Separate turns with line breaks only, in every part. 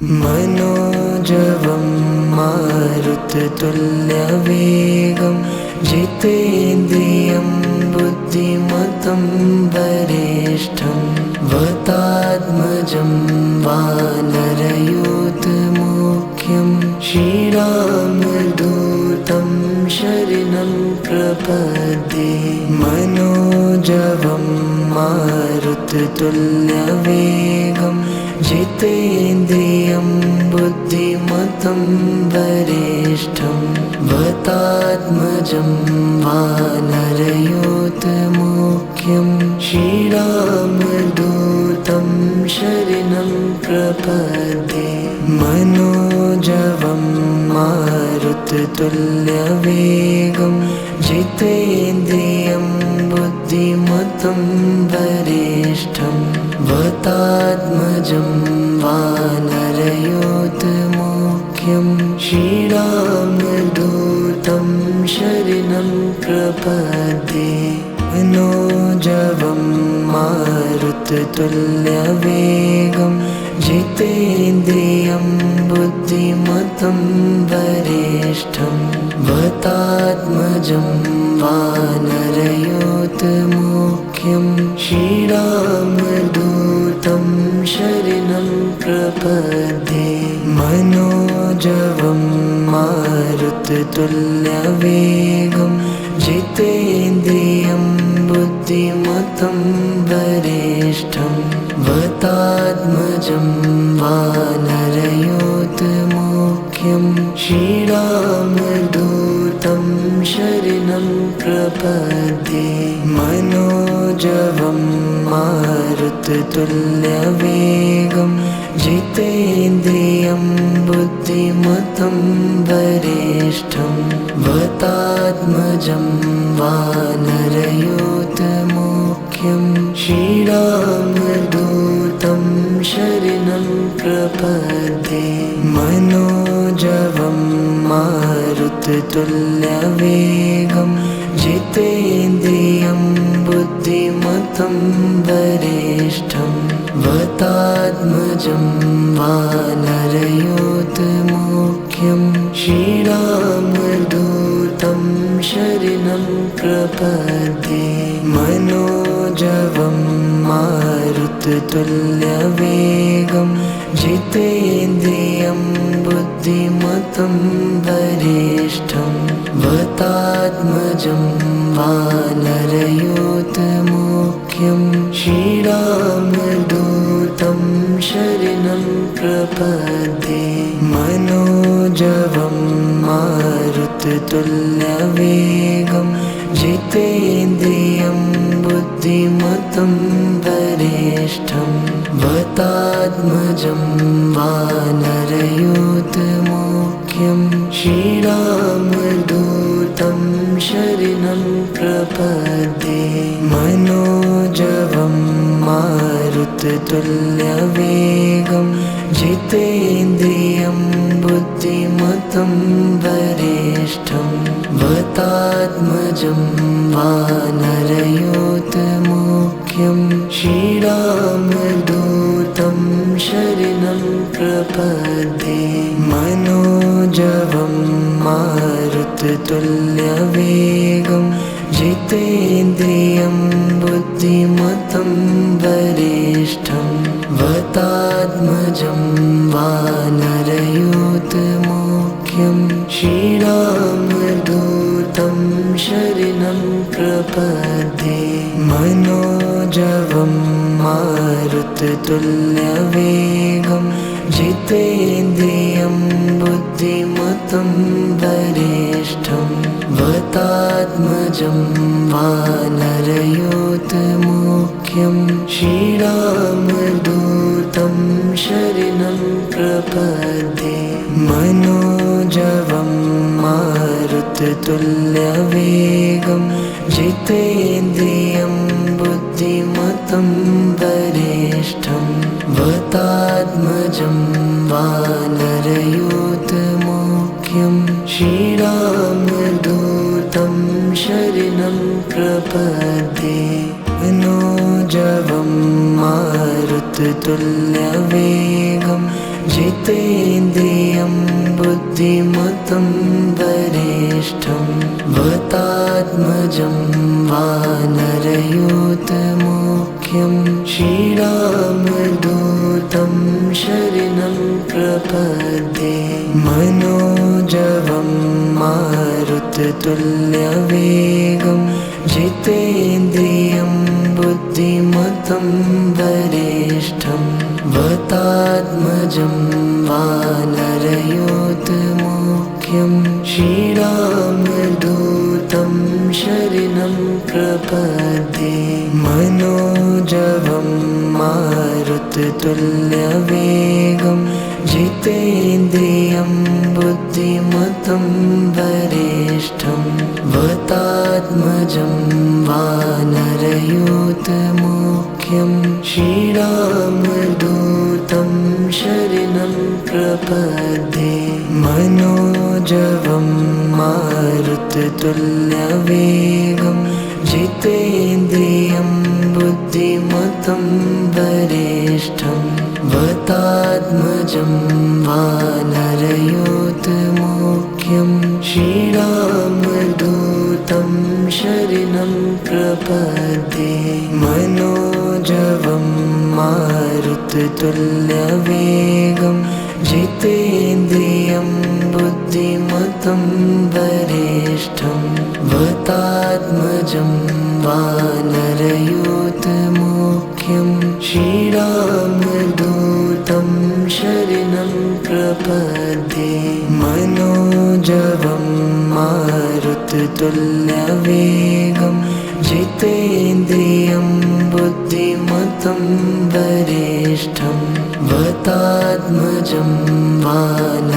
मनोजवं मारुततुल्यवेगं जितेन्द्रियं बुद्धिमतं वरिष्ठं वातात्मजं वानरयूथमुख्यं श्रीरामदूतं शरणं प्रपद्ये। मनोजवं मारुततुल्यवेगं जितेन्द्रियं बुद्धिमतं वरिष्ठं वातात्मजं वानरयूथमुख्यं श्रीरामदूतं शरणं प्रपद्ये। मनोजवं मारुततुल्यवेगं जितेन्द्रियं बुद्धिमतं वरिष्ठं वातात्मजं वानरयूथमुख्यं श्रीरामदूतं शरणं प्रपद्ये। मनोजवं मारुततुल्यवेगं जितेन्द्रियं बुद्धिमतं वरिष्ठं वातात्मजं वानरयूथमुख्यं श्रीरामदूतं शरणं प्रपद्ये। मनोजवं मारुततुल्यवेगं जितेन्द्रियं बुद्धिमतं वरिष्ठं वातात्मजं वानरयूथमुख्यं श्रीरामदूतं शरणं प्रपद्ये। मनोजवं मारुततुल्यवेगं जितेन्द्रियं बुद्धिमतं वरिष्ठं वातात्मजं वानरयूथमुख्यं श्रीरामदूतं शरणं प्रपद्ये। मनोजवं मारुततुल्यवेगं जितेन्द्रियं बुद्धिमतं वरिष्ठं वातात्मजं वानरयूथमुख्यं श्रीरामदूतं शरणं प्रपद्ये। मनोजवं मारुततुल्यवेगं जितेन्द्रियं बुद्धिमतं वरिष्ठं वातात्मजं वानरयूथमुख्यं श्रीरामदूतं शरणं प्रपद्ये। मनोजवं मारुततुल्यवेगं जितेन्द्रियं बुद्धिमतं वरिष्ठं वातात्मजं वानरयूथमुख्यं श्रीरामदूतं शरणं प्रपद्ये। मनोजवं मारुततुल्यवेगं जितेन्द्रियं बुद्धिमतं वरिष्ठं वातात्मजं वानरयूथमुख्यं श्रीरामदूतं शरणं प्रपद्ये। मनोजवं मारुततुल्यवेगं जितेन्द्रियं बुद्धिमतं वरिष्ठं वातात्मजं वानरयूथमुख्यं श्रीरामदूतं शरणं प्रपद्ये। मनोजवं मारुततुल्यवेगं जितेन्द्रियं बुद्धिमतं वरिष्ठं वातात्मजं वानरयूथमुख्यं श्रीरामदूतं शरणं प्रपद्ये। मनोजवं मारुततुल्यवेगं जितेन्द्रियं बुद्धिमतं वरिष्ठं वातात्मजं वानरयूथमुख्यं श्रीरामदूतं शरणं प्रपद्ये। मनोजवं मारुततुल्यवेगं जितेन्द्रियं बुद्धिमतं वरिष्ठं वतात्मजं वानरयूथमुख्यं श्रीरामदूतं शरणं प्रपद्ये मनोजवं मारुततुल्यवेगं जितेन्द्रियं बुद्धिमतं वरिष्ठं वतात्मजं वानरयूथमुख्यं श्रीरामदूतं शरणं प्रपद्ये मनोजवं मारुततुल्यवेगं जितेन्द्रियं बुद्धिमतं वरिष्ठं वतात्मजं वानरयूथमुख्यं श्रीरामदूतं शरणं प्रपद्ये मनोजवं मारुततुल्यवेगं जितेन्द्रियं बुद्धिमतं वरिष्ठं वतात्मजं वानरयूथमुख्यं श्रीरामदूतं शरणं प्रपद्ये मनोजवं मारुततुल्यवेगं जितेन्द्रियं बुद्धिमतं वरिष्ठं वतात्मजं वानरयूथमुख्यं श्रीरामदूतं शरणं प्रपद्ये मनोजवं मारुततुल्यवेगं जितेन्द्रियं बुद्धिमतं वरिष्ठं वतात्मजं वानरयूथमुख्यं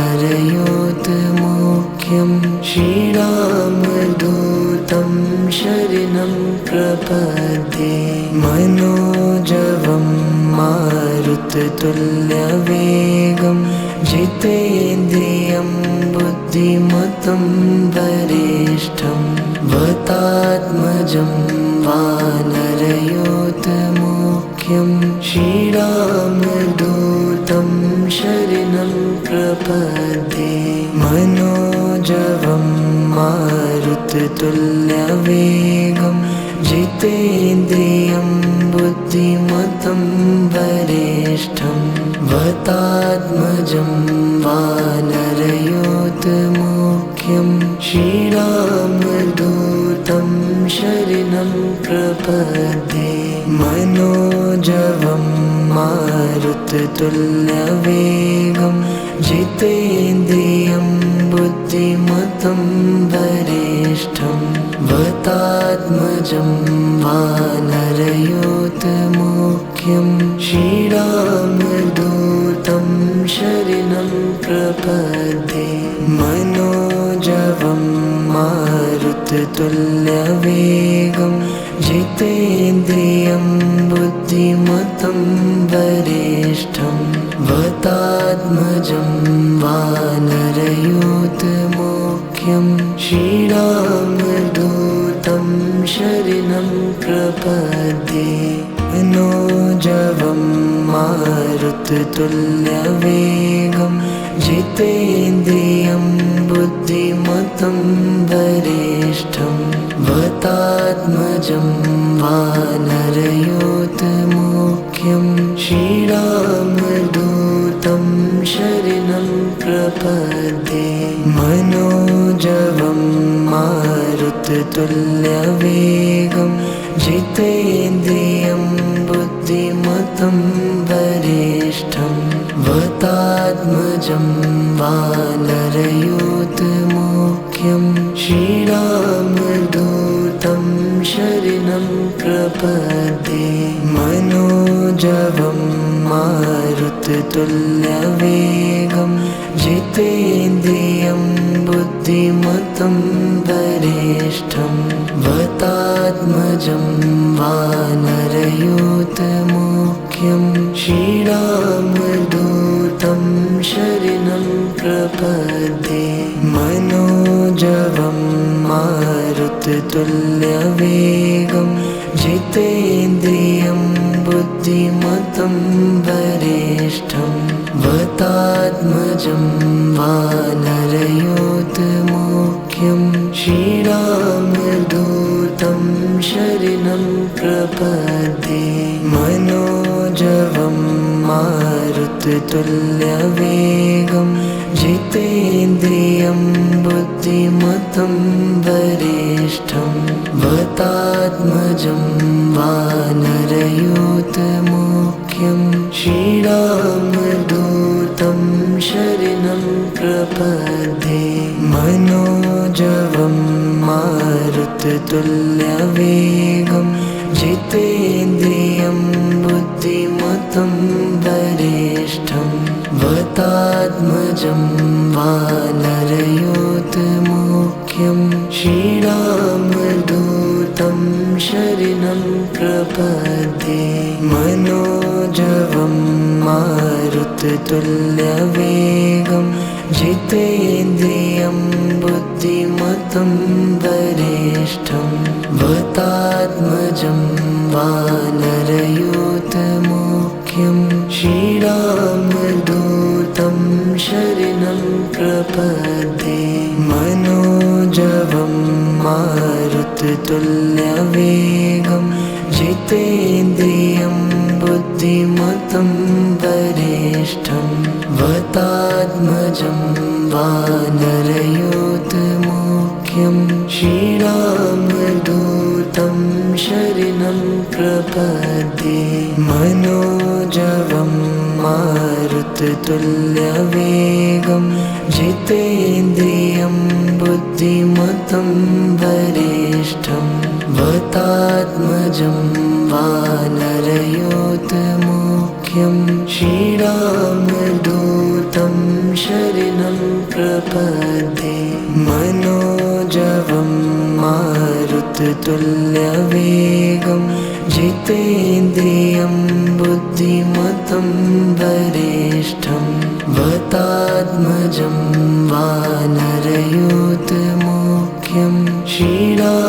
श्रीरामदूतं शरणं प्रपद्ये मनोजवं मारुततुल्यवेगं जितेन्द्रियं बुद्धिमतं वरिष्ठं वतात्मजं वानरयूथमुख्यं श्रीरामदूतं शरणं प्रपद्ये मनोजवं मारुततुल्यवेगं जितेन्द्रियं बुद्धिमतं वरिष्ठं वतात्मजं वानरयूथमुख्यं श्रीरामदूतं शरणं प्रपद्ये मनोजवं मारुततुल्यवेगं जितेन्द्रियं बुद्धिमतं वरिष्ठं वतात्मजं वानरयूथमुख्यं श्रीरामदूतं शरणं प्रपद्ये मनोजवं मारुततुल्यवेगं जितेन्द्रियं बुद्धिमतं वरिष्ठं वतात्मजं वानरयूथमुख्यं श्रीरामदूतं शरणं प्रपद्ये मनोजवं मारुततुल्यवेगं जितेन्द्रियं बुद्धिमतं वरिष्ठं वतात्मजं वानरयूथमुख्यं श्रीरामदूतं शरणं प्रपद्ये मनोजवं मारुततुल्यवेगं जितेन्द्रियं बुद्धिमतं वरिष्ठं वतात्मजं वानरयूथमुख्यं श्रीरामदूतं शरणं प्रपद्ये मनोजवं मारुततुल्यवेगं जितेन्द्रियं बुद्धिमतं वरिष्ठं वतात्मजं वानरयूथमुख्यं श्रीरामदूतं शरणं प्रपद्ये मनोजवं मारुततुल्यवेगं जितेन्द्रियं बुद्धिमतं वरिष्ठं वतात्मजं वानरयोतमुख्यं श्रीरामदूतं शरणं प्रपद्ये मनोजवं मारुततुल्यवेगं जितेन्द्रियं बुद्धिमतं वरिष्ठं वतात्मजं वानरयोतमुख्यं श्रीरामदूतं शरणं प्रपद्ये मनोजवं मारुततुल्यवेगं जितेन्द्रियं बुद्धिमतं वरिष्ठं वतात्मजं वानरयोतमुख्यं श्रीरामदूतं शरणं प्रपद्ये मनोजवं मारुततुल्यवेगं जितेन्द्रियं बुद्धिमतं वरिष्ठं वतात्मजं वानरयोतमुख्यं श्रीरामदूतं शरणं प्रपद्ये मनोजवं मारुततुल्यवेगं जितेन्द्रियं बुद्धिमतं वरिष्ठं वतात्मजं वानरयोतमुख्यं श्रीरामदूतं शरणं प्रपद्ये मनोजवं मारुततुल्यवेगं जितेन्द्रियं बुद्धिमतं वरिष्ठं वतात्मजं वानरयोतमुख्यं श्रीरामदूतं शरणं प्रपद्ये मनोजवं मारुततुल्यवेगं जितेन्द्रियं बुद्धिमतं वरिष्ठं वतात्मजं वानरयोतमुख्यं श्रीरामदूतं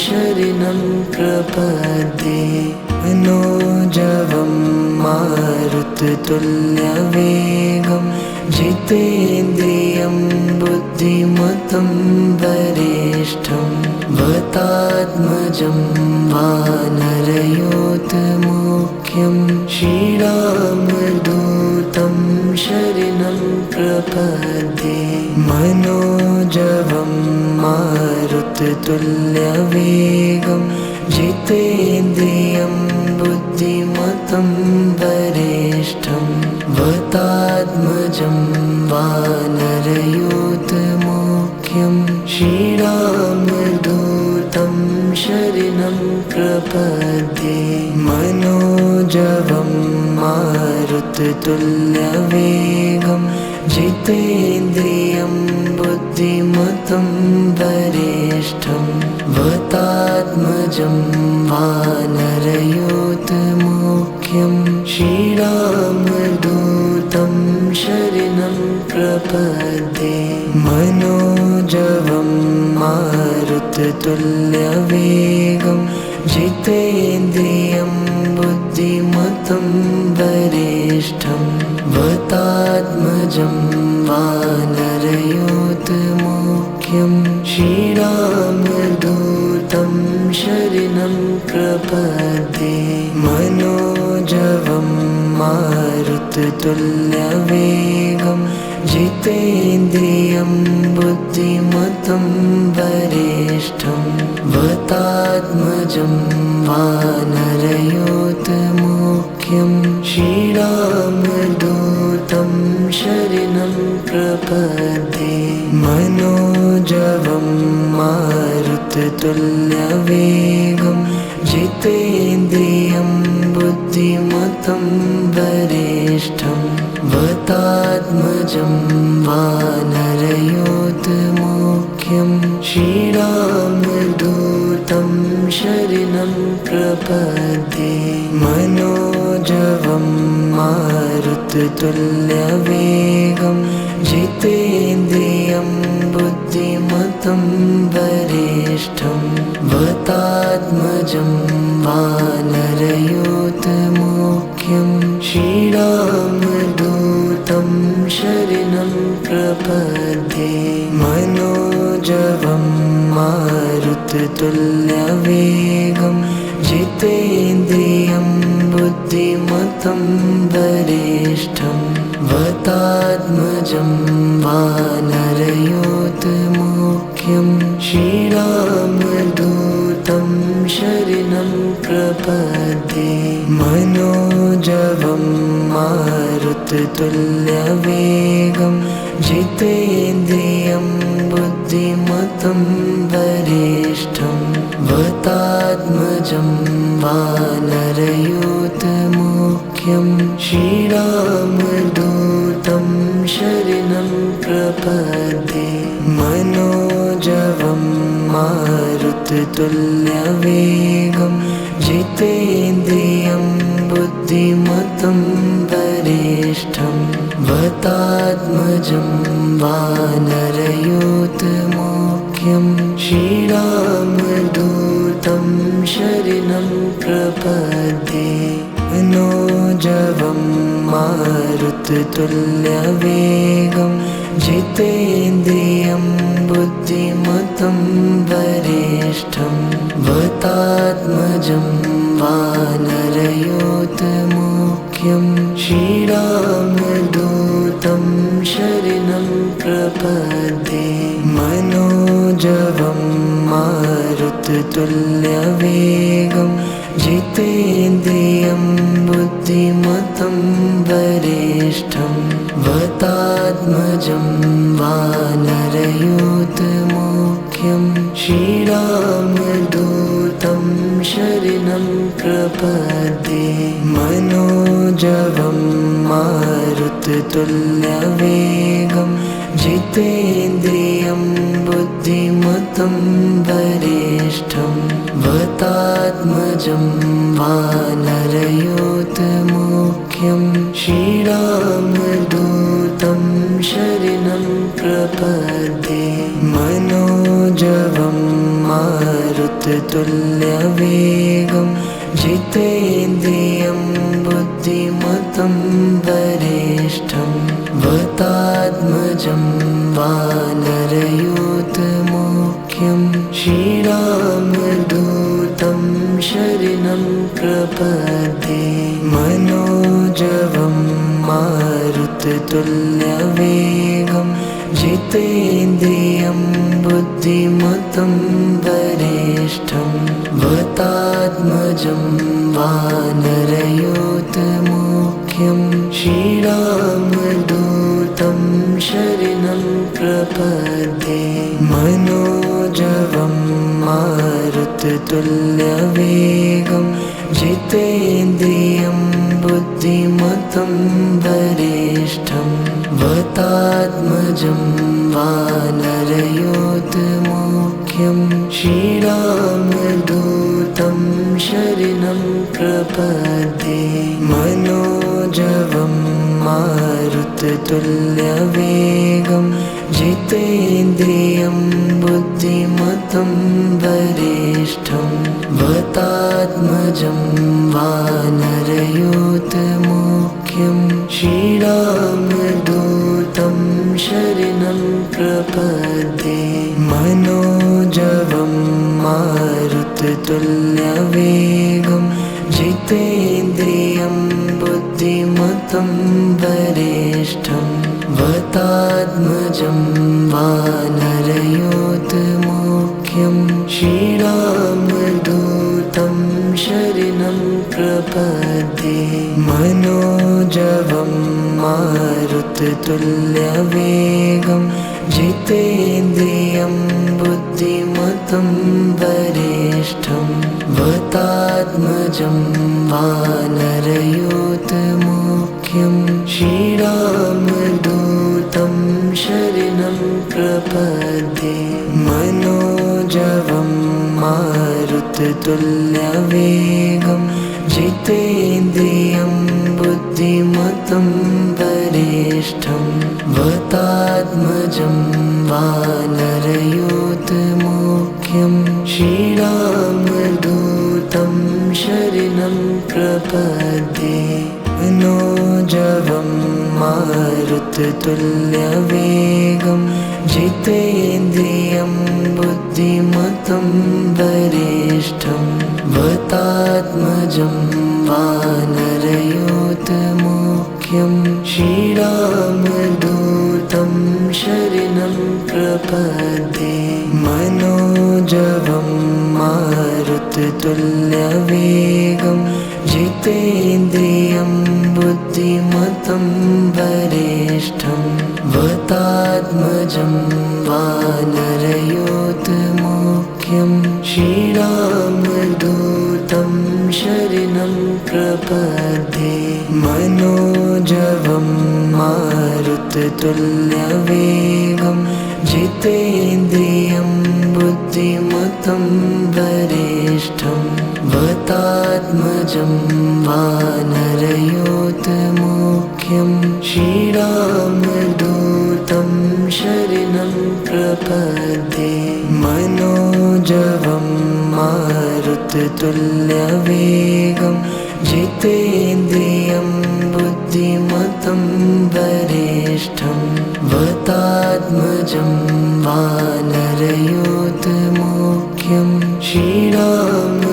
शरणं प्रपद्ये मनोजवं मारुततुल्यवेगं जितेन्द्रियं बुद्धिमतं वरिष्ठं वतात्मजं वानरयोतमुख्यं श्रीरामदूतं शरणं प्रपद्ये मनोजवं मारुततुल्यवेगं जितेन्द्रियं बुद्धिमतं वरिष्ठं वतात्मजं वानरयोतमुख्यं श्रीरामदूतं शरणं प्रपद्ये मनोजवं मारुततुल्यवेगं जितेन्द्रियं बुद्धिमतं वरिष्ठं वतात्मजं वानरयोतमुख्यं श्रीरामदूतं शरणं प्रपद्ये मनोजवं मारुततुल्यवेगं जितेन्द्रियं बुद्धिमतं वरिष्ठं वतात्मजं वानरयोतमुख्यं श्रीरामदूतं शरणं प्रपद्ये मनोजवं मारुततुल्यवेगं जितेन्द्रियं बुद्धिमतं वरिष्ठं वतात्मजं वानरयोतमुख्यं श्रीरामदूतं शरणं प्रपद्ये मनोजवं मारुततुल्यवेगं जितेन्द्रियं बुद्धिमतं वरिष्ठं वतात्मजं वानरयोतमुख्यं श्रीरामदूतं शरणं प्रपद्ये मनोजवं मारुततुल्यवेगं जितेन्द्रियं बुद्धिमतं वरिष्ठं वतात्मजं वानरयोतमुख्यं श्रीरामदूतं शरणं प्रपद्ये मनोजवं मारुततुल्यवेगं जितेन्द्रियं बुद्धिमतं वरिष्ठं वातात्मजं वानरयोतमुख्यं श्रीरामदूतं शरणं प्रपद्ये मनोजवं मारुततुल्यवेगं जितेन्द्रियं बुद्धिमतं वरिष्ठं वातात्मजं वानरयोतमुख्यं श्रीरामदूतं शरणं प्रपद्ये मनोजवं मारुततुल्यवेगं जितेन्द्रियं बुद्धिमतं वरिष्ठं वातात्मजं वानरयोतमुख्यं श्रीरामदूतं शरणं प्रपद्ये मनोजवं मारुततुल्यवेगं जितेन्द्रियं बुद्धिमतं वरिष्ठं वातात्मजं वानरयोतमुख्यं श्रीरामदूतं शरणं प्रपद्ये मनोजवं मारुततुल्यवेगं जितेन्द्रियं बुद्धिमतं वरिष्ठं वातात्मजं वानरयोतमुख्यं श्रीरामदूतं शरणं प्रपद्ये मनोजवं मारुततुल्यवेगं जितेन्द्रियं बुद्धिमतं वरिष्ठं वातात्मजं वानरयोतमुख्यं श्रीरामदूतं शरणं प्रपद्ये मनोजवं मारुततुल्यवेगं जितेन्द्रियं बुद्धिमतं वरिष्ठं वातात्मजं वानरयोतमुख्यं श्रीरामदूतं शरणं प्रपद्ये मनोजवं मारुततुल्यवेगं जितेन्द्रियं बुद्धिमतं वरिष्ठं वातात्मजं वानरयोतमुख्यं श्रीरामदूतं शरणं प्रपद्ये मनोजवं मारुततुल्यवेगं जितेन्द्रियं बुद्धिमतं वरिष्ठं वातात्मजं वानरयोतमुख्यं श्रीरामदूतं शरणं प्रपद्ये मनोजवं मारुततुल्यवेगं जितेन्द्रियं बुद्धिमतं वरिष्ठं वातात्मजं वानरयोतमुख्यं श्रीरामदूतं शरणं प्रपद्ये मनोजवं मारुततुल्यवेगं जितेन्द्रियं बुद्धिमतं वरिष्ठं वातात्मजं वानरयोतमुख्यं श्रीरामदूतं शरणं प्रपद्ये मनोजवं मारुततुल्यवेगं जितेन्द्रियं बुद्धिमतं वरिष्ठं वातात्मजं वानरयोतमुख्यं श्रीरामदूतं शरणं प्रपद्ये मनोजवं मारुततुल्यवेगं जितेन्द्रियं बुद्धिमतं वरिष्ठं वातात्मजं वानरयोतमुख्यं श्रीरामदूतं शरणं प्रपद्ये। मनोजवं मारुततुल्यवेगं जितेन्द्रियं बुद्धिमतं वरिष्ठं वातात्मजं वानरयूथमुख्यं श्रीरामदूतं शरणं प्रपद्ये। मनोजवं मारुततुल्यवेगं जितेन्द्रियं बुद्धिमतं वरिष्ठं वातात्मजं वानरयूथमुख्यं श्रीरामदूतं शरणं प्रपद्ये। मनोजवं मारुततुल्यवेगं जितेन्द्रियं बुद्धिमतं वरिष्ठं वातात्मजं वानरयूथमुख्यं श्रीरामदूतं शरणं प्रपद्ये। मनोजवं मारुततुल्यवेगं जितेन्द्रियं बुद्धिमतं वरिष्ठं वातात्मजं वानरयूथमुख्यं श्रीरामदूतं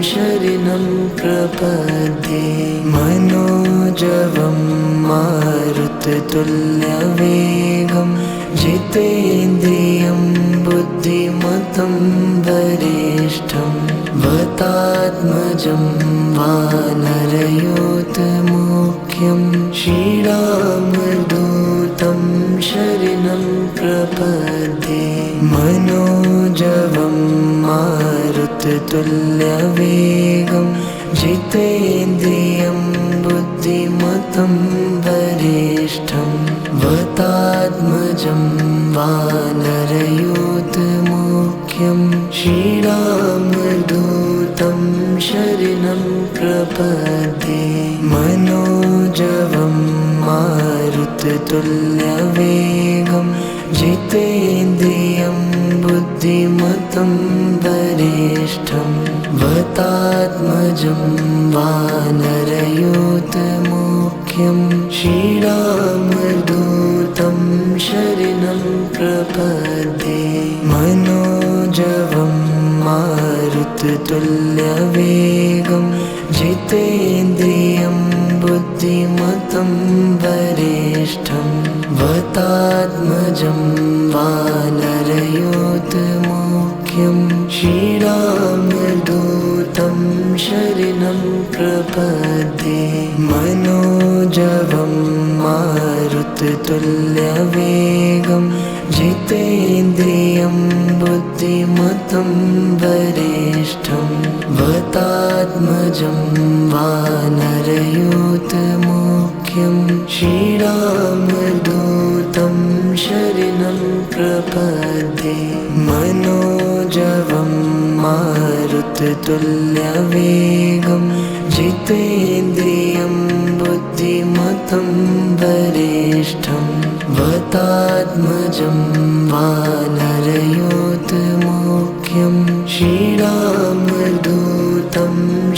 शरणं प्रपद्ये। मनोजवं मारुततुल्यवेगं जितेन्द्रियं बुद्धिमतं वरिष्ठं वातात्मजं वानरयूथमुख्यं श्रीरामदूतं शरणं प्रपद्ये। मनोजवं मारुततुल्यवेगं जितेन्द्रियं बुद्धिमतं वरिष्ठं वातात्मजं वानरयूथमुख्यं श्रीरामदूतं शरणं प्रपद्ये। मनोजवं मारुततुल्यवेगं जितेन्द्रियं बुद्धिमतं वरिष्ठं वातात्मजं वानरयूथमुख्यं श्रीरामदूतं शरणं प्रपद्ये। मनोजवं मारुततुल्यवेगं जितेन्द्रियं बुद्धिमतं वरिष्ठं वातात्मजं वानरयूथमुख्यं श्रीरामदूतं शरणं प्रपद्ये। मनोजवं मारुततुल्यवेगं जितेन्द्रियं बुद्धिमतं वरिष्ठं वातात्मजं वानरयूथमुख्यं श्रीरामदूतं शरणं प्रपद्ये। मनोजवं मारुततुल्यवेगं जितेन्द्रियं बुद्धिमतं वरिष्ठं वातात्मजं वानरयूथमुख्यं श्रीरामदूतं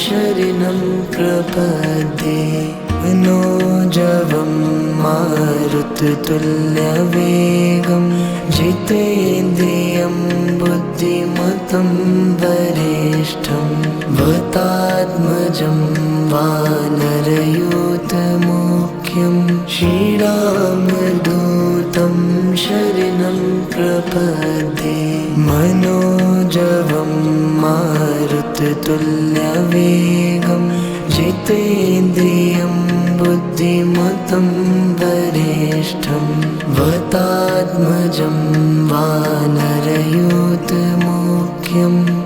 शरणं प्रपद्ये। मनोजवं मारुततुल्यवेगं जितेन्द्रियं बुद्धिमतं वरिष्ठं वातात्मजं वानरयूथमुख्यं श्रीरामदूतं शरणं प्रपद्ये। मनोजवं मारुततुल्यवेगं जितेन्द्रियं बुद्धिमतं वरिष्ठं वातात्मजं वानरयूथमुख्यं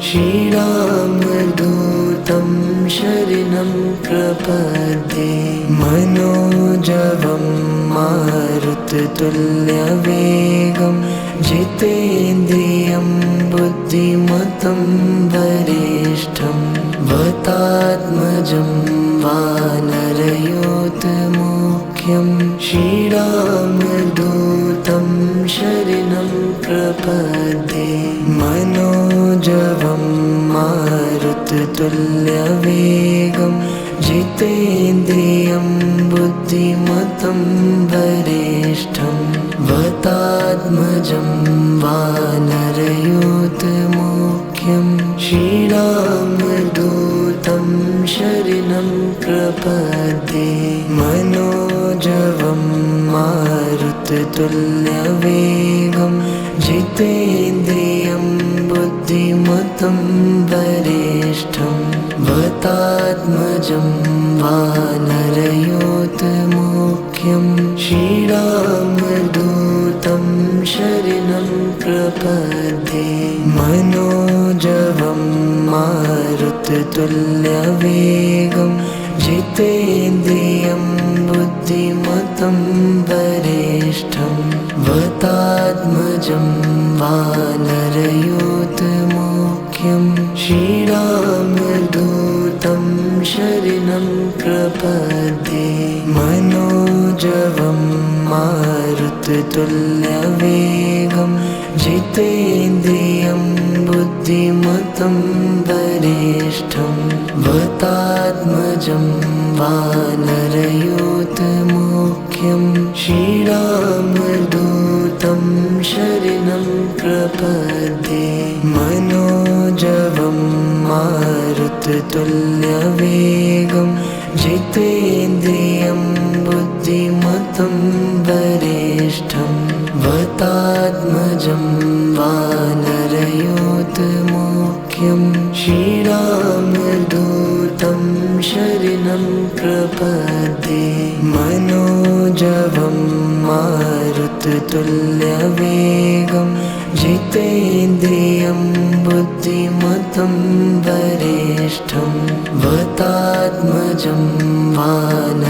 श्रीरामदूतं शरणं प्रपद्ये। मनोजवं मारुततुल्यवेगं जितेन्द्रियं बुद्धिमतं वरिष्ठं वातात्मजं वानरयूथमुख्यं श्रीरामदूतं शरणं प्रपद्ये। मनोजवं मारुततुल्यवेगं जितेन्द्रियं बुद्धिमतं वरिष्ठं वतात्मजं वानरयूथमुख्यं श्रीरामदूतं शरणं प्रपद्ये मनोजवं मारुततुल्यवेगं जितेन्द्रियं बुद्धिमतं वरिष्ठं वतात्मजं वानरयूथमुख्यं श्रीरामदूतं शरणं प्रपद्ये मनोजवं मारुततुल्यवेगं जितेन्द्रियं बुद्धिमतं वरिष्ठं वतात्मजं वानरयूथमुख्यं श्रीरामदूतं शरणं प्रपद्ये मनोजवं मारुततुल्यवेगं जितेन्द्रियं बुद्धिमतं वरिष्ठं वतात्मजं वानरयूथमुख्यं श्रीरामदूतं शरणं प्रपद्ये मनोजवं मारुततुल्यवेगं जितेन्द्रियं बुद्धिमतं वरिष्ठं वतात्मजं वानरयूथमुख्यं श्रीरामदूतं शरणं प्रपद्ये मनोजवं मारुततुल्यवेगं जितेन्द्रियं बुद्धिमतं वरिष्ठं वतात्मजं वानरयूथमुख्यं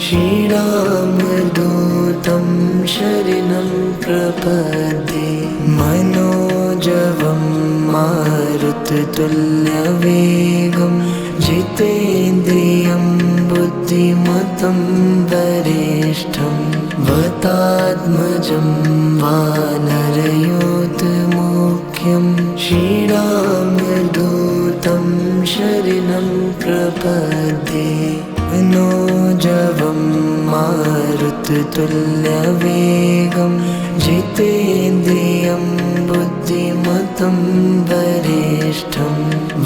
श्रीरामदूतं शरणं प्रपद्ये मनोजवं मारुततुल्यवेगं जितेन्द्रियं बुद्धिमतं वरिष्ठं वतात्मजं वानरयूथमुख्यं श्रीरामदूतं शरणं प्रपद्ये मनोजवं मारुततुल्यवेगं जितेन्द्रियं बुद्धिमतं वरिष्ठं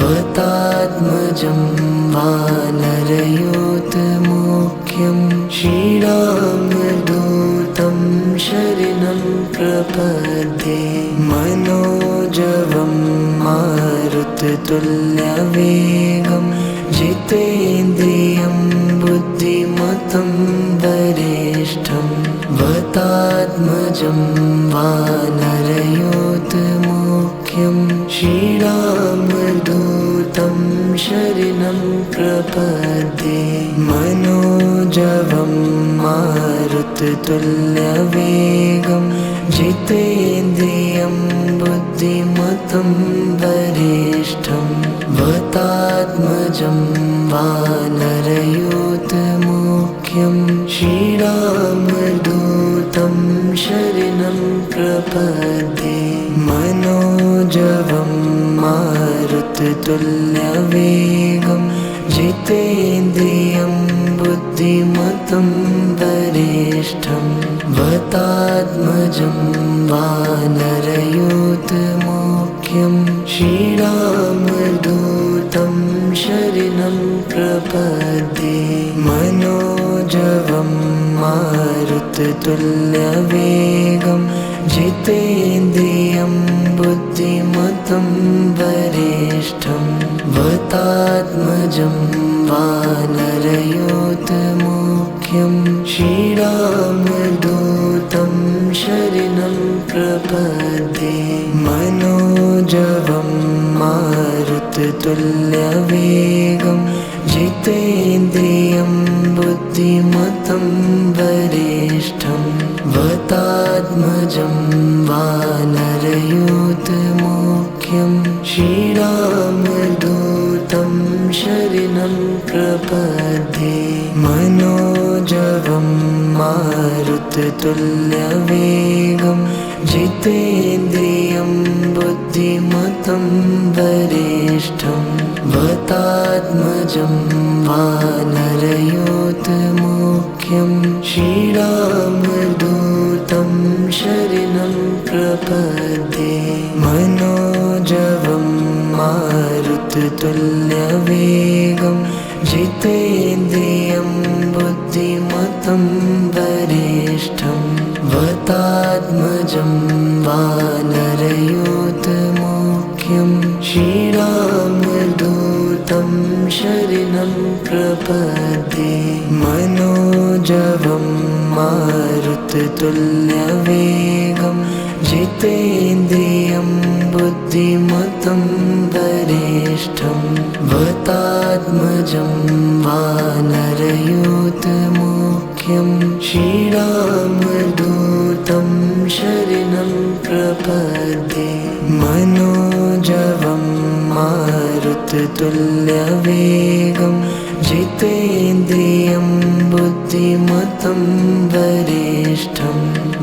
वतात्मजं वानरयूथमुख्यं श्रीरामदूतं शरणं प्रपद्ये मनोजवं मारुततुल्यवेगं जितेन्द्रियं बुद्धिमतं वरिष्ठं वतात्मजं वानरयूथमुख्यं श्रीरामदूतं शरणं प्रपद्ये मनोजवं मारुततुल्यवेगं जितेन्द्रियं बुद्धिमतं वरिष्ठं वतात्मजं वानरयूथमुख्यं श्रीरामदूतं शरणं प्रपद्ये मनोजवं मारुततुल्यवेगं जितेन्द्रियं बुद्धिमतं वरिष्ठं वतात्मजं वानरयूथमुख्यं श्रीरामदूतं शरणं प्रपद्ये मनोजवं मारुततुल्यवेगं जितेन्द्रियं बुद्धिमतं वरिष्ठं वतात्मजं वानरयूथमुख्यं श्रीरामदूतं शरणं प्रपद्ये मनोजवं मारुततुल्यवेगं जितेन्द्रियं बुद्धिमतं वरिष्ठं वतात्मजं वानरयूथमुख्यं श्रीरामदूतं शरणं प्रपद्ये मनोजवं मारुततुल्यवेगं जितेन्द्रियं बुद्धिमतं वरिष्ठं वतात्मजं वानरयोतमुख्यं श्रीरामदूतं शरणं प्रपद्ये मनोजवं मारुततुल्यवेगं जितेन्द्रियं बुद्धिमतं वरिष्ठं वतात्मजं वानरयोतमुख्यं श्रीरामदूतं शरणं प्रपद्ये मनोजवं मारुततुल्यवेगं जितेन्द्रियं बुद्धिमतं वरिष्ठं वतात्मजं वानरयोतमुख्यं श्रीरामदूतं शरणं प्रपद्ये मनोजवं मारुततुल्यवेगं जितेन्द्रियं बुद्धिमतं वरिष्ठं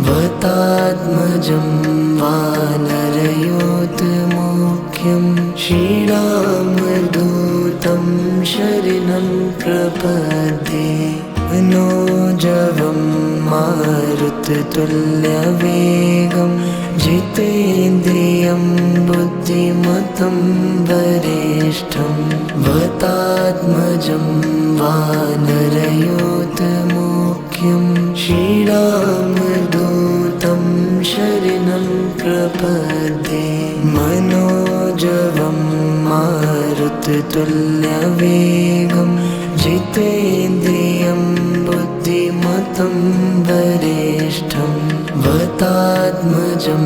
वतात्मजं वानरयोतमुख्यं श्रीरामदूतं शरणं प्रपद्ये मनोजवं मारुततुल्यवेगं जितेन्द्रियं बुद्धिमतं वरिष्ठं वतात्मजं वानरयोतमुख्यं श्रीरामदूतं शरणं प्रपद्ये मनोजवं मारुततुल्यवेगं जितेन्द्रियं बुद्धिमतं वरिष्ठं वतात्मजं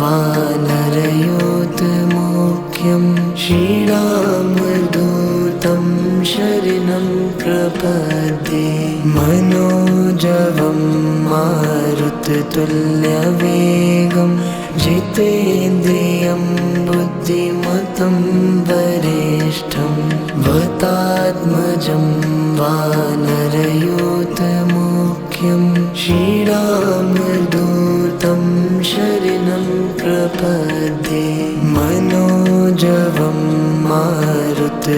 वानरयोतमुख्यं श्रीरामदूतं शरणं प्रपद्ये मनोजवं मारुततुल्यवेगं जितेन्द्रियं बुद्धिमतं वरिष्ठं वतात्मजं वानरयोतमुख्यं श्रीरामदूतं शरणं प्रपद्ये मनोजवं मारुततुल्यवेगं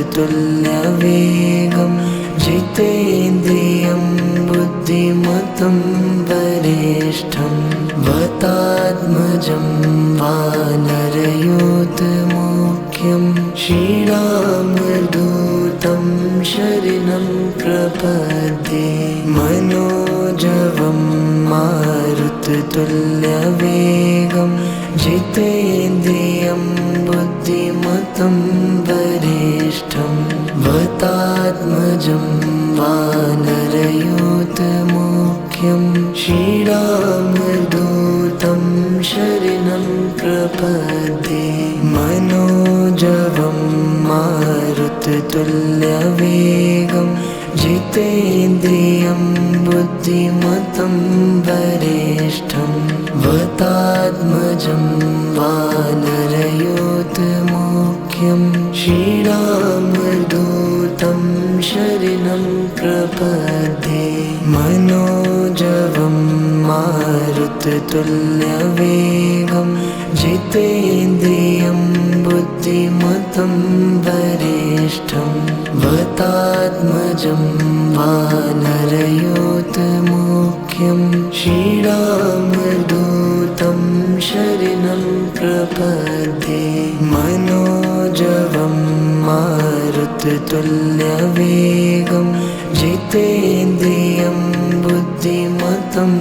जितेन्द्रियं बुद्धिमतं वरिष्ठं वतात्मजं वानरयोतमुख्यं श्रीरामदूतं शरणं प्रपद्ये मनोजवं मारुततुल्यवेगं जितेन्द्रियं बुद्धिमतं वरिष्ठं वतात्मजं वानरयोतमुख्यं श्रीरामदूतं शरणं प्रपद्ये मनोजवं मारुततुल्यवेगं जितेन्द्रियं बुद्धिमतं वरिष्ठं वतात्मजं वानरयोतमुख्यं श्रीरामदूतं शरणं प्रपद्ये मनोजवं मारुततुल्यवेगं जितेन्द्रियं बुद्धिमतं वरिष्ठं वतात्मजं वानरयोतमुख्यं श्रीरामदूतं शरणं प्रपद्ये मनोजवं मारुततुल्यवेगं जितेन्द्रियं बुद्धिमतं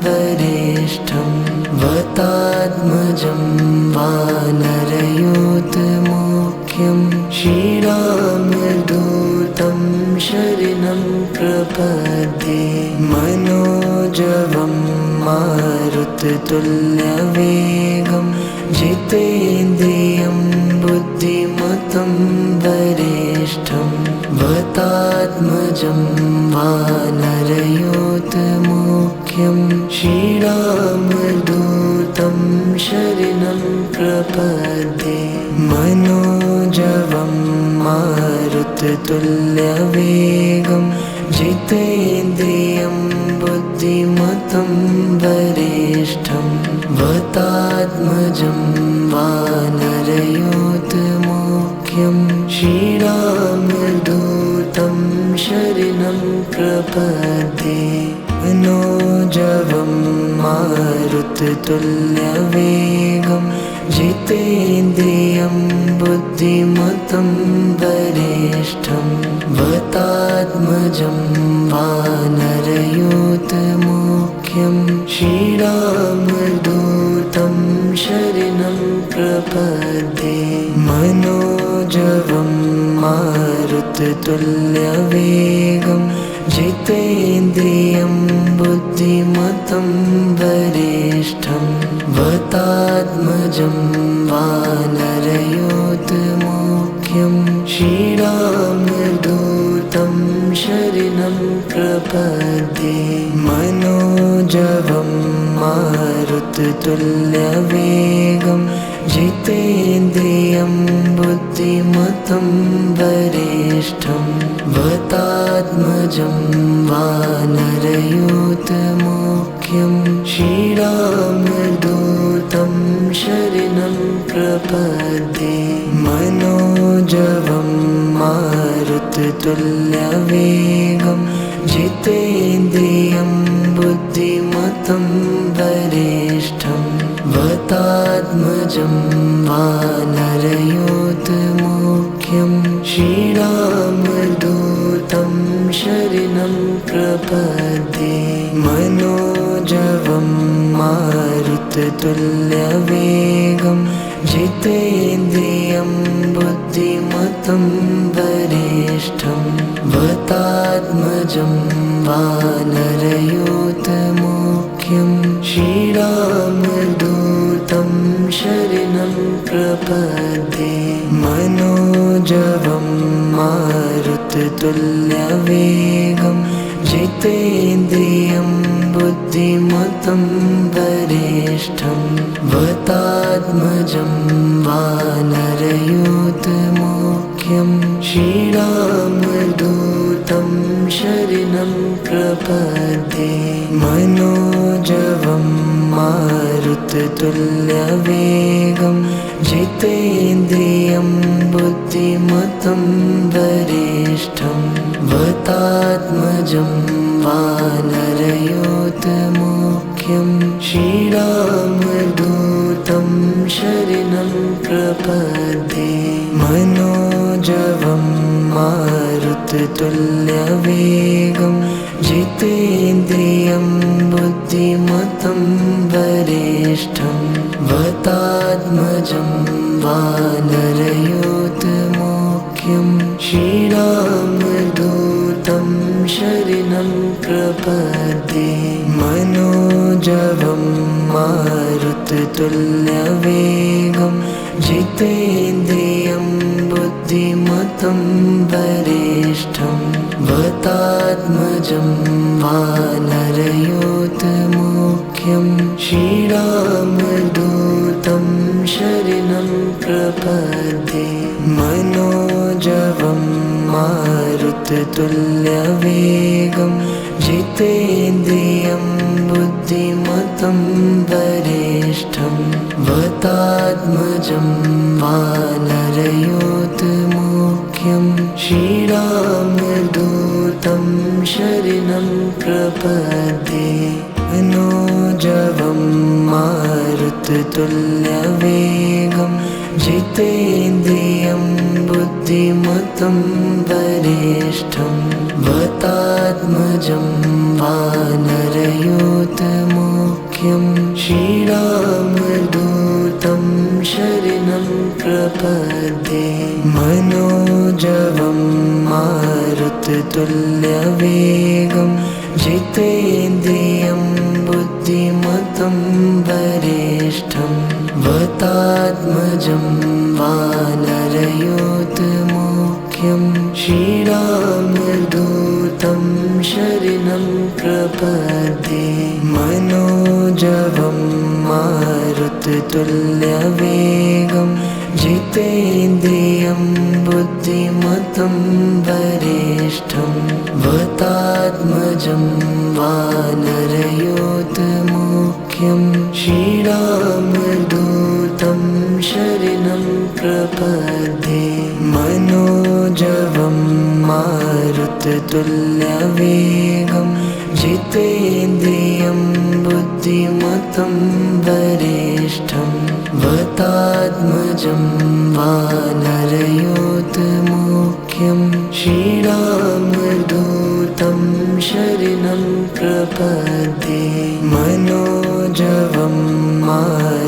वरिष्ठं वतात्मजं वानरयोतमुख्यं श्रीरामदूतं शरणं प्रपद्ये मनोजवं मारुततुल्यवेगं जितेन्द्रियं बुद्धिमतं वरिष्ठं वतात्मजं वानरयोतमुख्यं श्रीरामदूतं शरणं प्रपद्ये मनोजवं मारुततुल्यवेगं जितेन्द्रियं बुद्धिमतं वरिष्ठं वतात्मजं वानरयूथमुख्यं श्रीरामदूतं शरणं प्रपद्ये मनोजवं मारुततुल्यवेगं जितेन्द्रियं बुद्धिमतं वरिष्ठं वतात्मजं वानरयूथमुख्यं श्रीरामदूतं शरणं प्रपद्ये मनोजवं मारुततुल्यवेगं जितेन्द्रियं बुद्धिमतं वरिष्ठं वतात्मजं वानरयूथमुख्यं श्रीरामदूतं शरणं प्रपद्ये मनोजवं मारुततुल्यवेगं जितेन्द्रियं बुद्धिमतं वरिष्ठं वतात्मजं वानरयूथमुख्यं श्रीरामदूतं शरणं प्रपद्ये मनोजवं मारुततुल्यवेगं जितेन्द्रियं बुद्धिमतं वरिष्ठं वतात्मजं वानरयूथमुख्यं श्रीरामदूतं शरणं प्रपद्ये मनोजवं मारुततुल्यवेगं जितेन्द्रियं बुद्धिमतं वरिष्ठं वतात्मजं वानरयूथमुख्यं श्रीरामदूतं शरणं प्रपद्ये मनोजवं मारुततुल्यवेगं जितेन्द्रियं बुद्धिमतं वरिष्ठं वतात्मजं वानरयूथमुख्यं श्रीरामदूतं शरणं प्रपद्ये मनोजवं मारुततुल्यवेगं जितेन्द्रियं बुद्धिमतं वरिष्ठं वतात्मजं वानरयूथमुख्यं श्रीरामदूतं शरणं प्रपद्ये मनोजवं मारुततुल्यवेगं जितेन्द्रियं बुद्धिमतं वरिष्ठं वतात्मजं वानरयूथमुख्यं श्रीरामदूतं शरणं प्रपद्ये मनोजवं मारुततुल्यवेगं जितेन्द्रियं बुद्धिमतं वरिष्ठं वतात्मजं वानरयूथमुख्यं श्रीरामदूतं शरणं प्रपद्ये मनोजवं मारुततुल्यवेगं जितेन्द्रियं बुद्धिमतं वरिष्ठं वतात्मजं वानरयूथमुख्यं श्रीरामदूतं शरणं प्रपद्ये मनोजवं मारुततुल्यवेगं जितेन्द्रियं बुद्धिमतं वरिष्ठं वतात्मजं वानरयूथमुख्यं श्रीरामदूतं शरणं प्रपद्ये मनोजवं मारुततुल्यवेगं जितेन्द्रियं बुद्धिमतं वरिष्ठं वतात्मजं वानरयूथमुख्यं श्रीरामदूतं शरणं प्रपद्ये मनोजवं मारुततुल्यवेगं जितेन्द्रियं बुद्धिमतं वरिष्ठं वतात्मजं वानरयूथमुख्यं श्रीरामदूतं शरणं प्रपद्ये मनोजवं मारुततुल्यवेगं जितेन्द्रियं बुद्धिमतं वरिष्ठं वतात्मजं वानरयोतमुख्यं श्रीरामदूतं शरणं प्रपद्ये मनोजवं मारुततुल्यवेगं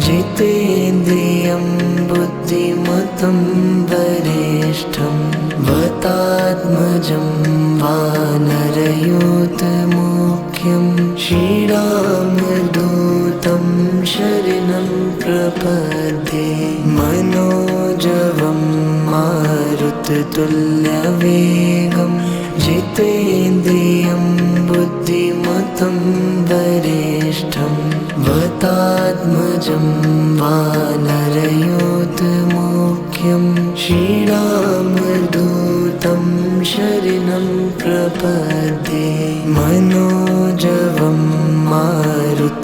जितेन्द्रियं बुद्धिमतं वरिष्ठं वतात्मजं वानरयोतमुख्यं श्रीरामदूतं शरणं प्रपद्ये मनोजवं मारुततुल्यवेगं जितेन्द्रियं बुद्धिमतं वरिष्ठं वतात्मजं वानरयोतमुख्यं श्रीरामदूतं शरणं प्रपद्ये मनोजवं मारुततुल्यवेगं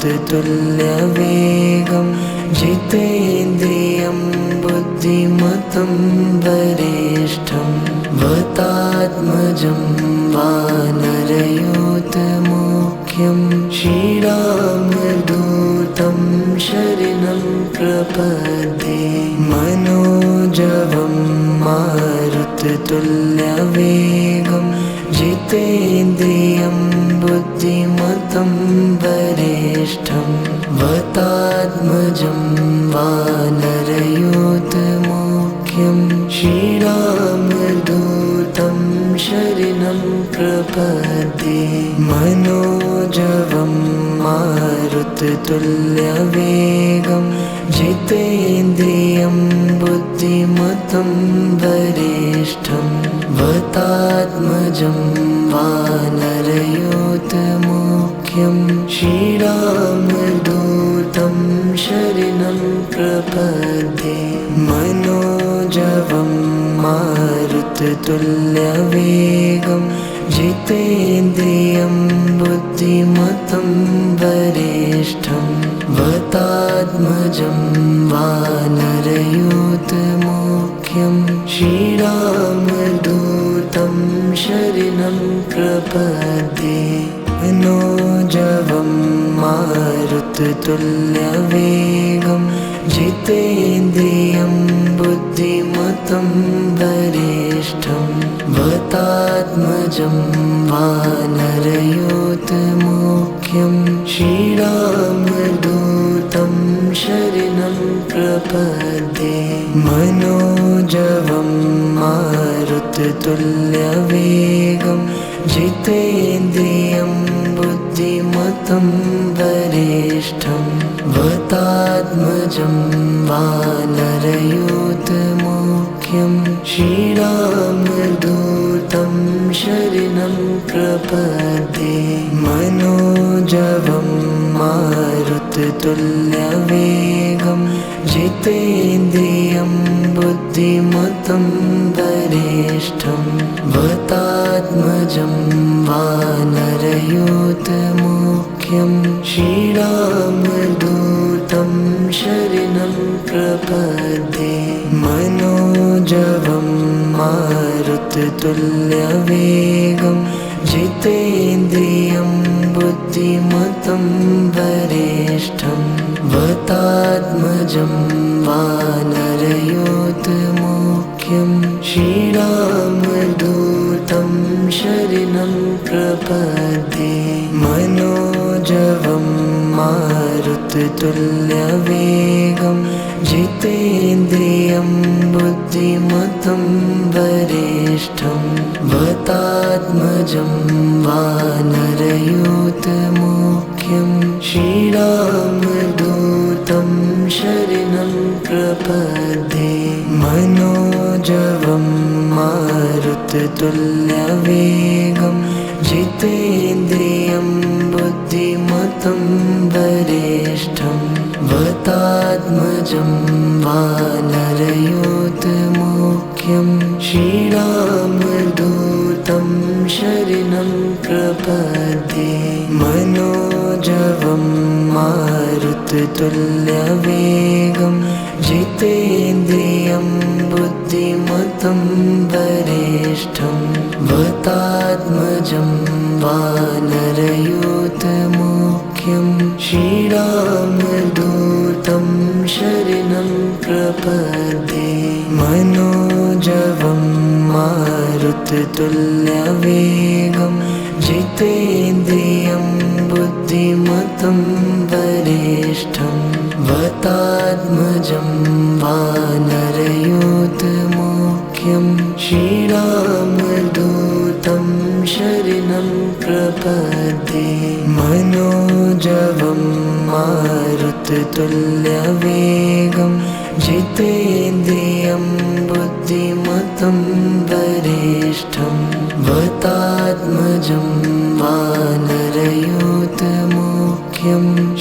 जितेन्द्रियं बुद्धिमतं वरिष्ठं वतात्मजं वानरयोतमुख्यं श्रीरामदूतं शरणं प्रपद्ये मनोजवं मारुततुल्यवेगं जितेन्द्रियं बुद्धिमतं वरिष्ठं वतात्मजं वानरयोतमुख्यं श्रीरामदूतं शरणं प्रपद्ये मनोजवं मारुततुल्यवेगं जितेन्द्रियं बुद्धिमतं वरिष्ठं वतात्मजं वानरयोतमुख्यं श्रीरामदूतं शरणं प्रपद्ये मनोजवं मारुततुल्यवेगं जितेन्द्रियं बुद्धिमतं वरिष्ठं वतात्मजं वानरयोतमुख्यं श्रीरामदूतं शरणं प्रपद्ये मनोजवं मारुततुल्यवेगं जितेन्द्रियं बुद्धिमतं वरिष्ठं वतात्मजं वानरयोतमुख्यं श्रीरामदूतं शरणं प्रपद्ये मनोजवं मारुततुल्यवेगं जितेन्द्रियं बुद्धिमतं वरिष्ठं वतात्मजं वानरयोतमुख्यं श्रीरामदूतं शरणं प्रपद्ये मनोजवं मारुततुल्यवेगं जितेन्द्रियं बुद्धिमतं वरिष्ठं वतात्मजं वानरयोतमुख्यं श्रीरामदूतं शरणं प्रपद्ये मनोजवं मारुततुल्यवेगं जितेन्द्रियं बुद्धिमतं वरिष्ठं वतात्मजं वानरयोतमुख्यं श्रीरामदूतं शरणं प्रपद्ये मनोजवं मारुततुल्यवेगं जितेन्द्रियं बुद्धिमतं वरिष्ठं वतात्मजं वानरयोतमुख्यं श्रीरामदूतं शरणं प्रपद्ये मनोजवं मारुततुल्यवेगं जितेन्द्रियं बुद्धिमतं वरिष्ठं वतात्मजं वानरयोतमुख्यं श्रीरामदूतं शरणं प्रपद्ये मनोजवं मारुततुल्यवेगं जितेन्द्रियं बुद्धिमतं वरिष्ठं वातात्मजं वानरयूथमुख्यं श्रीरामदूतं शरणं प्रपद्ये मनोजवं मारुततुल्यवेगं जितेन्द्रियं बुद्धिमतं वरिष्ठं वातात्मजं वानरयूथमुख्यं श्रीरामदूतं शरणं प्रपद्ये मनोजवं मारुततुल्यवेगं जितेन्द्रियं बुद्धिमतं वरिष्ठं वातात्मजं वानरयूथमुख्यं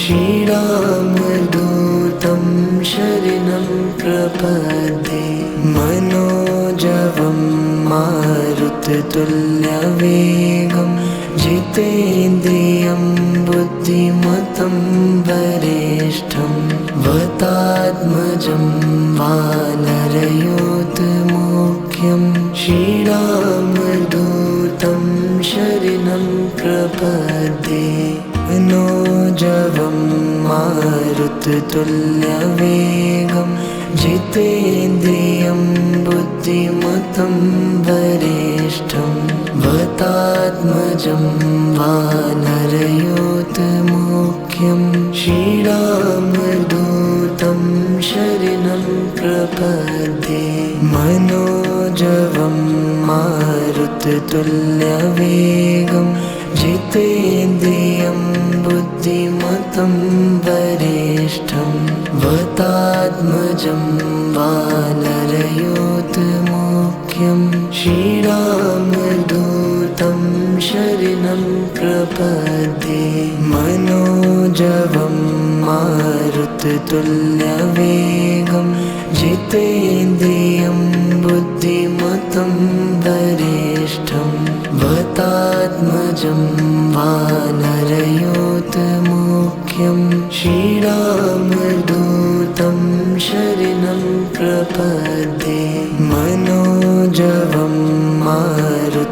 श्रीरामदूतं शरणं प्रपद्ये मनोजवं मारुततुल्यवेगं जितेन्द्रियं बुद्धिमतं वरिष्ठं वातात्मजं वानरयूथमुख्यं श्रीरामदूतं शरणं प्रपद्ये मनोजवं मारुततुल्यवेगं जितेन्द्रियं बुद्धिमतं वरिष्ठं वातात्मजं वानरयूथमुख्यं श्रीरामदूतं शरणं प्रपद्ये मनोजवं मारुततुल्यवेगं जितेन्द्रियं बुद्धिमतं वरिष्ठं वातात्मजं वानरयूथमुख्यं श्रीरामदूतं शरणं प्रपद्ये मनोजवं मारुततुल्यवेगं जितेन्द्रियं बुद्धिमतं वरिष्ठं वातात्मजं वानरयूथमुख्यं श्रीरामदूतं शरणं प्रपद्ये मनोजवं मारुततुल्यवेगं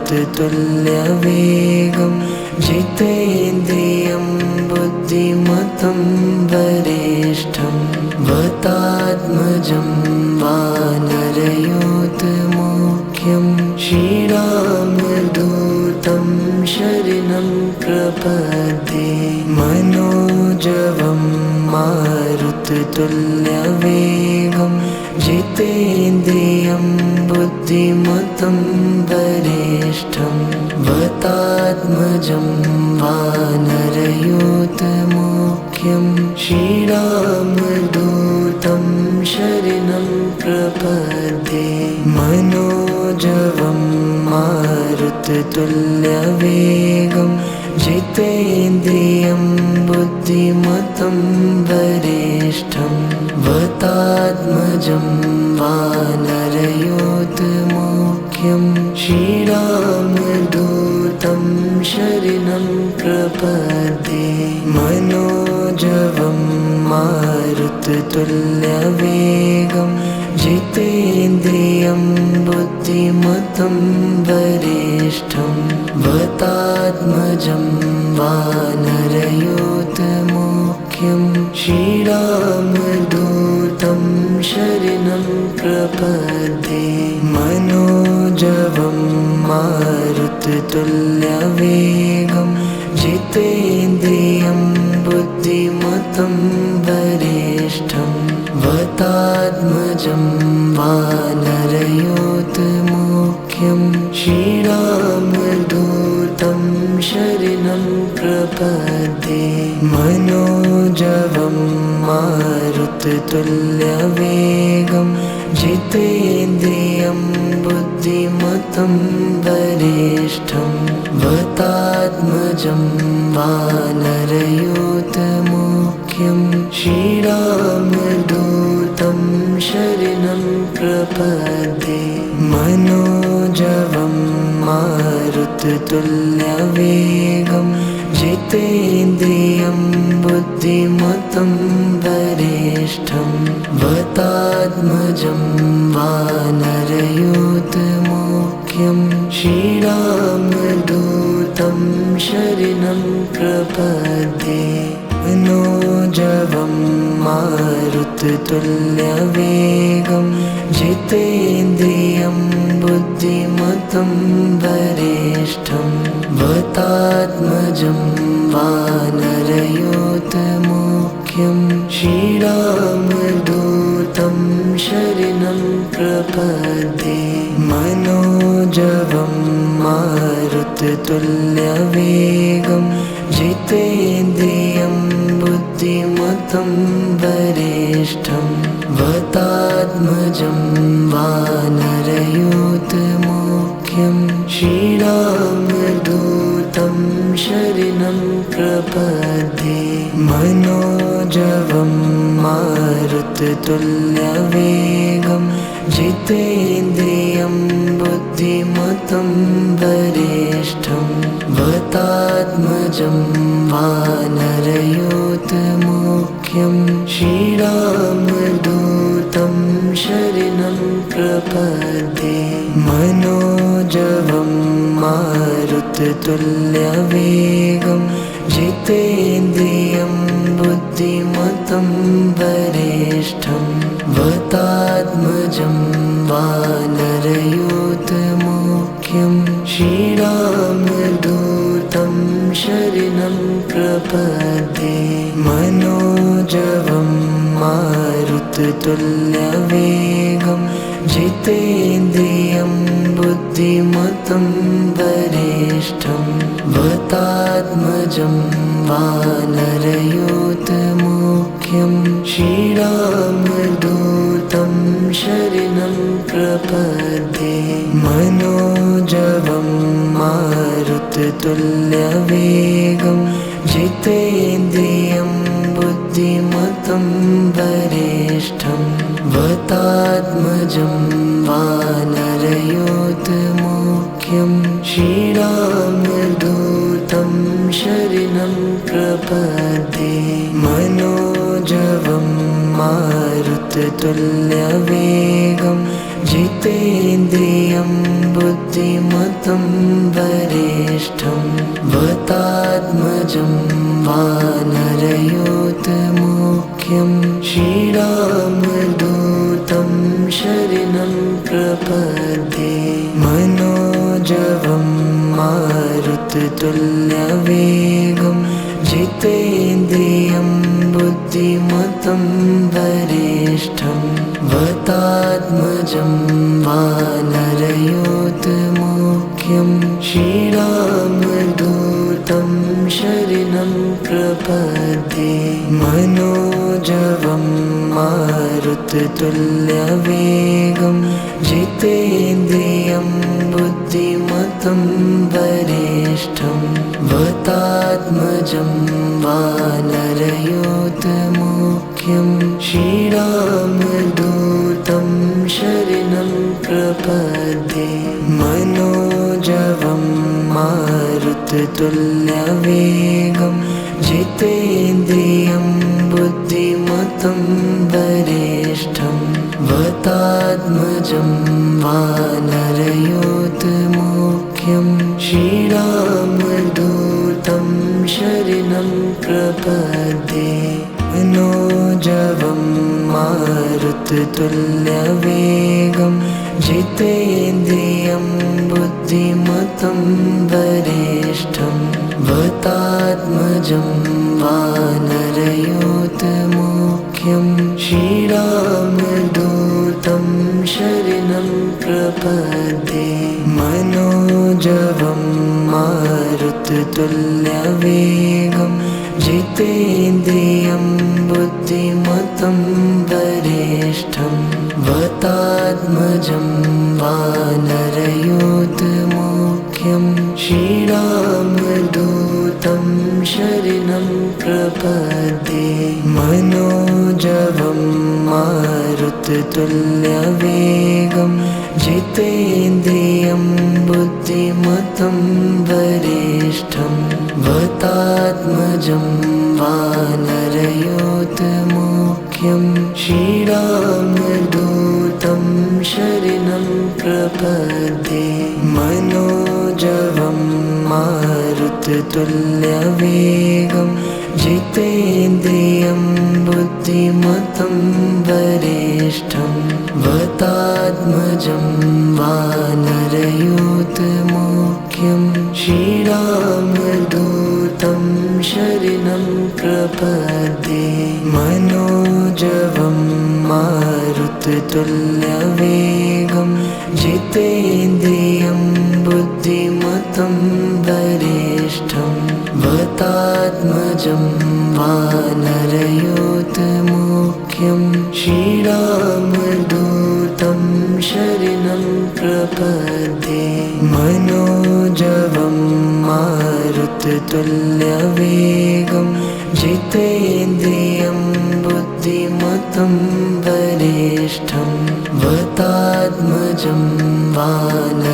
जितेन्द्रियं बुद्धिमतं वरिष्ठं वातात्मजं वानरयूथमुख्यं श्रीरामदूतं शरणं प्रपद्ये मनोजवं मारुततुल्यवेगं जितेन्द्रियं बुद्धिमतं वरिष्ठं वातात्मजं वानरयूथमुख्यं श्रीरामदूतं शरणं प्रपद्ये मनोजवं मारुततुल्यवेगं जितेन्द्रियं बुद्धिमतं वरिष्ठं वातात्मजं वानरयूथमुख्यं श्रीरामदूतं शरणं प्रपद्ये मनोजवं मारुततुल्यवेगं जितेन्द्रियं बुद्धिमतं वरिष्ठं वातात्मजं वानरयूथमुख्यं श्रीरामदूतं शरणं प्रपद्ये मनोजवं मारुततुल्यवेगं जितेन्द्रियं बुद्धिमतं वरिष्ठं वातात्मजं वानरयूथमुख्यं श्रीरामदूतं शरणं प्रपद्ये मनोजवं मारुततुल्यवेगं जितेन्द्रियं बुद्धिमतं वरिष्ठं वातात्मजं वानरयूथमुख्यं श्रीरामदूतं शरणं प्रपद्ये मनोजवं मारुततुल्यवेगं मारुततुल्यवेगं जितेन्द्रियं बुद्धिमतं वरिष्ठं वातात्मजं वानरयूथमुख्यं श्रीरामदूतं शरणं प्रपद्ये मनोजवं मारुततुल्यवेगं जितेन्द्रियं बुद्धिमतं वरिष्ठं वातात्मजं वानरयूथमुख्यं श्रीरामदूतं शरणं प्रपद्ये मनोजवं मारुततुल्यवेगं जितेन्द्रियं बुद्धिमतं वरिष्ठं वातात्मजं वानरयूथमुख्यं श्रीरामदूतं शरणं प्रपद्ये मनोजवं मारुततुल्यवेगं जितेन्द्रियं बुद्धिमतं वरिष्ठं वातात्मजं वानरयूथमुख्यं श्रीरामदूतं शरणं प्रपद्ये मनोजवं मारुततुल्यवेगं जितेन्द्रियं बुद्धिमतं वरिष्ठं वातात्मजं वानरयूथमुख्यं श्रीरामदूतं शरणं प्रपद्ये मनोजवं मारुततुल्यवेगं जितेन्द्रियं बुद्धिमतं वरिष्ठं वातात्मजं वानरयूथमुख्यं श्रीरामदूतं शरणं प्रपद्ये मनोजवं मारुततुल्यवेगं जितेन्द्रियं बुद्धिमतं वरिष्ठं वातात्मजं वानरयूथमुख्यं श्रीरामदूतं शरणं प्रपद्ये मनोजवं मारुततुल्यवेगं जितेन्द्रियं बुद्धिमतं वरिष्ठं वातात्मजं वानरयूथमुख्यं श्रीरामदूतं शरणं प्रपद्ये मनोजवं मारुततुल्यवेगं जितेन्द्रियं बुद्धिमतं वरिष्ठं वातात्मजं वानरयूथमुख्यं श्रीरामदूतं शरणं प्रपद्ये मनोजवं मारुततुल्यवेगं जितेन्द्रियं बुद्धिमतं वरिष्ठं वातात्मजं वानरयूथमुख्यं श्रीरामदूतं शरणं प्रपद्ये मनोजवं मारुततुल्यवेगं जितेन्द्रियं बुद्धिमतं वरिष्ठं वातात्मजं वानरयूथमुख्यं श्रीरामदूतं शरणं प्रपद्ये मनोजवं मारुततुल्यवेगं जितेन्द्रियं बुद्धिमतं वरिष्ठं वातात्मजं वानरयूथमुख्यं श्रीरामदूतं शरणं प्रपद्ये मनोजवं मारुततुल्यवेगं जितेन्द्रियं बुद्धिमतं वरिष्ठं वातात्मजं वानरयूथमुख्यं श्रीरामदूतं शरणं प्रपद्ये मनोजवं मारुततुल्यवेगं जितेन्द्रियं बुद्धिमतं वरिष्ठं वतात्मजं वानरयोतमुख्यं श्रीरामदूतं शरणं प्रपद्ये मनोजवं मारुततुल्यवेगं जितेन्द्रियं बुद्धिमतं वरिष्ठं वतात्मजं वानरयोतमुख्यं श्रीरामदूतं शरणं प्रपद्ये मनोजवं मारुततुल्यवेगं जितेन्द्रियं बुद्धिमतं वरिष्ठं वतात्मजं वानरयोतमुख्यं श्रीरामदूतं शरणं प्रपद्ये मनोजवं मारुततुल्यवेगं जितेन्द्रियं बुद्धिमतं वरिष्ठं वतात्मजं वानरयोतमुख्यं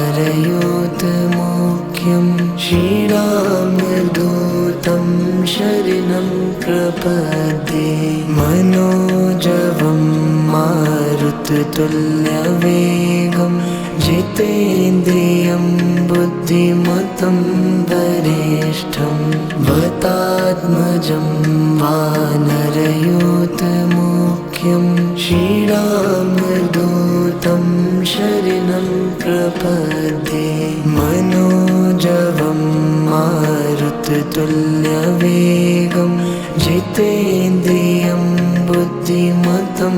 श्रीरामदूतं शरणं प्रपद्ये मनोजवं मारुततुल्यवेगं जितेन्द्रियं बुद्धिमतं वरिष्ठं वतात्मजं वानरयोतमुख्यं श्रीरामदूतं शरणं प्रपद्ये मनोजवं मारुततुल्यवेगं जितेन्द्रियं बुद्धिमतं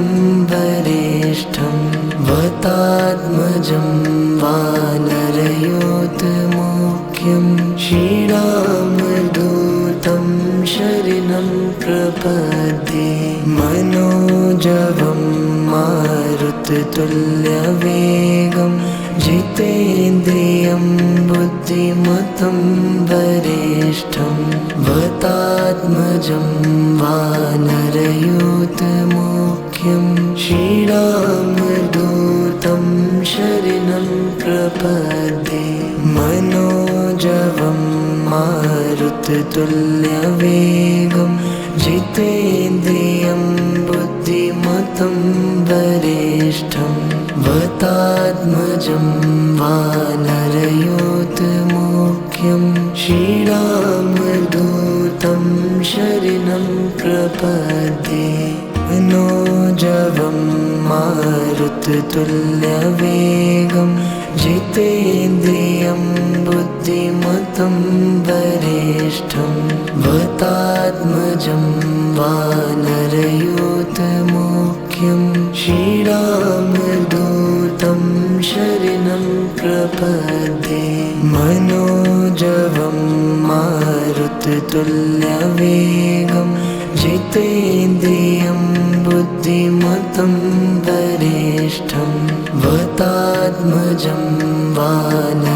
वरिष्ठं वतात्मजं वानरयोतमुख्यं श्रीरामदूतं शरणं प्रपद्ये मनोजवं मारुततुल्यवेगं जितेन्द्रियं बुद्धिमतं वरिष्ठं वतात्मजं वानरयोतमुख्यं श्रीरामदूतं शरणं प्रपद्ये मनोजवं मारुततुल्यवेगं जितेन्द्रियं बुद्धिमतं वरिष्ठं वतात्मजं वानरयोतमुख्यं श्रीरामदूतं शरणं प्रपद्ये मनोजवं मारुततुल्यवेगं जितेन्द्रियं बुद्धिमतं वरिष्ठं वतात्मजं वानरयोतमुख्यं श्रीरामदूतं शरणं प्रपद्ये मनोजवं मारुततुल्यवेगं जितेन्द्रियं बुद्धिमतं वरिष्ठं वतात्मजं वानरयोतमुख्यं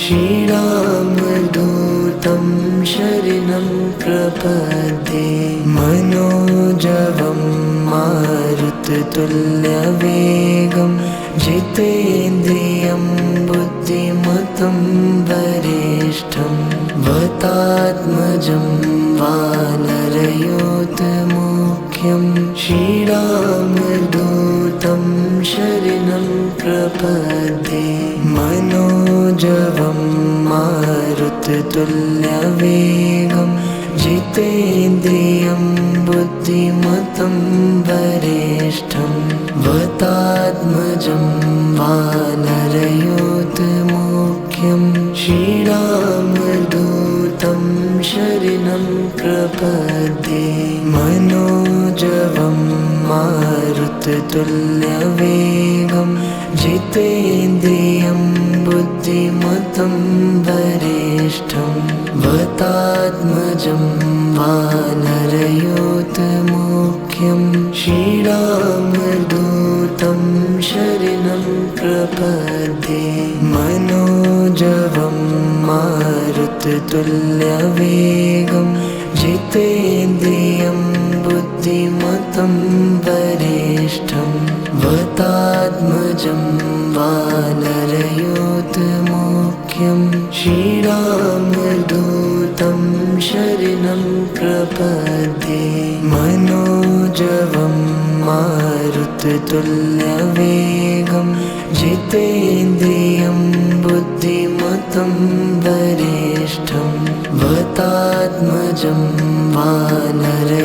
श्रीरामदूतं शरणं प्रपद्ये मनोजवं मारुततुल्यवेगं जितेन्द्रियं बुद्धिमतं वरिष्ठं वतात्मजं वानरयोतमुख्यं श्रीरामदूतं शरणं प्रपद्ये मनोजवं मारुततुल्यवेगं जितेन्द्रियं बुद्धिमतं वरिष्ठं वतात्मजं वानरयोतमुख्यं श्रीरामदूतं शरणं प्रपद्ये मनोजवं मारुततुल्यवेगं जितेन्द्रियं बुद्धिमतं वरिष्ठं वतात्मजं वानरयोतमुख्यं श्रीरामदूतं शरणं प्रपद्ये मनोजवं मारुततुल्यवेगं जितेन्द्रियं बुद्धिमतं बुद्धिमतं वरिष्ठं वतात्मजं वानरयोतमुख्यं श्रीरामदूतं शरणं प्रपद्ये मनोजवं मारुततुल्यवेगं जितेन्द्रियं बुद्धिमतं वरिष्ठं वतात्मजं वानरयोतमुख्यं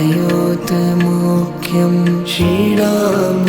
श्रीराम